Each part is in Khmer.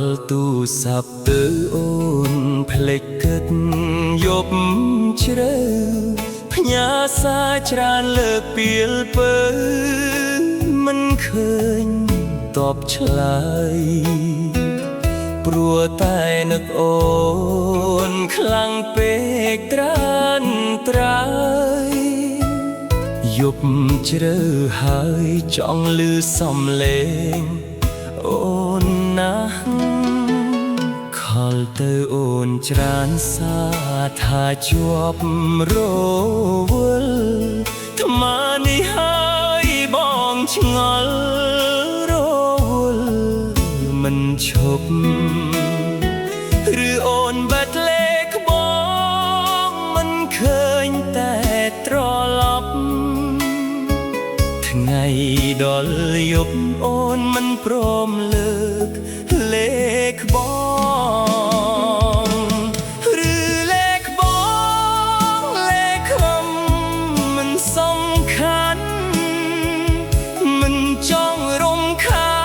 លទូសាប់ទៅអូនភ្លេចគិតយប់ជ្រៅផ្ញើសារច្រើនលើកពីលពើមិនឃើញតបឆ្លើយព្រោះតែនឹកអូនខ្លាំងពេកត្រានត្រើយយប់ជ្រៅហើយចង់ឮសំឡេងអូនណាខលទៅអូនច្រើនសារថាជាប់រវល់ថ្មនេះហើយបងឆ្ងល់រវល់មិនឈប់ឬអូនបាត់លេខបងមិនឃើញតែត្រឡប់ថ្ងៃដល់យប់អូនមិនព្រមលើកលេខបងឬលេខបងលេខខំមិនសំខាន់មិនចង់រំខា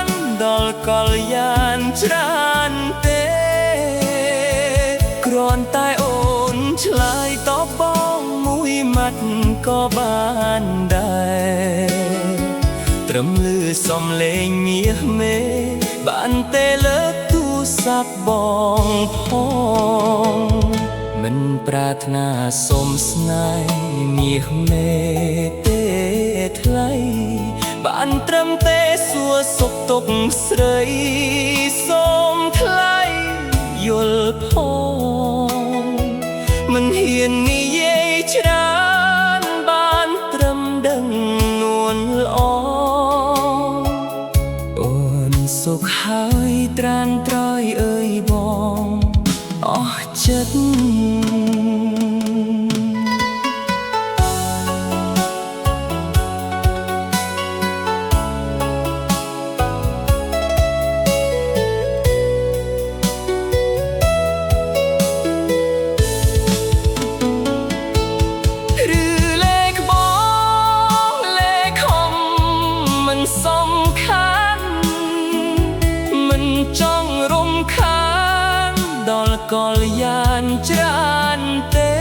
នដល់កលយានច្រើនទេគ្រាន់តែអូនឆ្លើយតបបងមួយម៉ាត់ក៏បានដែរត្រឹមឮសំឡេងមាសមេបានតែលើកទូរស័ព្ទបងផងមិនប្រាថ្នាសុំស្នេហ៍មាសមេទេថ្លៃបានត្រឹមតែសួរសុខទុក្ខស្រីសូមថ្លៃយល់ផងមិនហ៊ាននិយាយច្រើនបានត្រឹមដឹងនួនល្អអូនសុខហើយត្រានត្រយអើយបងអស់ចិត្តសំខាន់មិនចង់រំខានដល់កលយានច្រើនទេ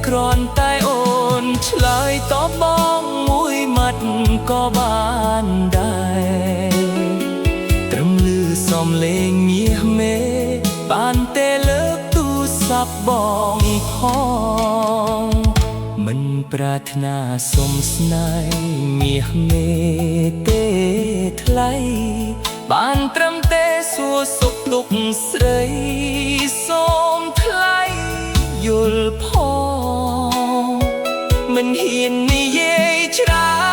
គ្រាន់តែអូនឆ្លើយតបបងមួយម៉ាត់ក៏បានដែរត្រឹមឮសំឡេងមាសមេបានតែលើកទូរស័ព្ទបងផងមិនប្រាថ្នាសុំស្នេហ៍មាសមេទេថ្លៃបានត្រឹមតែសួរសុខទុក្ខស្រីសូមថ្លៃយល់ផងមិនហ៊ាននិយាយច្រើ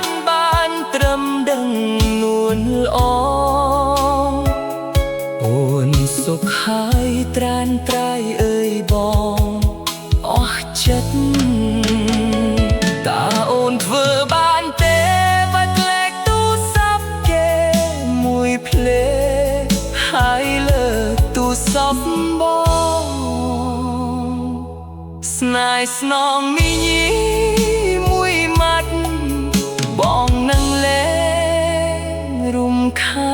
នបានត្រឹមដឹងនួនល្អអូនសុខហើយត្រានត្រៃអើយបងអស់ចិត្តតើអូនធ្វើបានទេបាត់លេខទូរស័ព្ទគេមួយភ្លេហើយលើកទូរស័ព្ទបងស្នេហ៍ស្នងមីញីមួយម៉ាត់បងនឹងលេងរំខា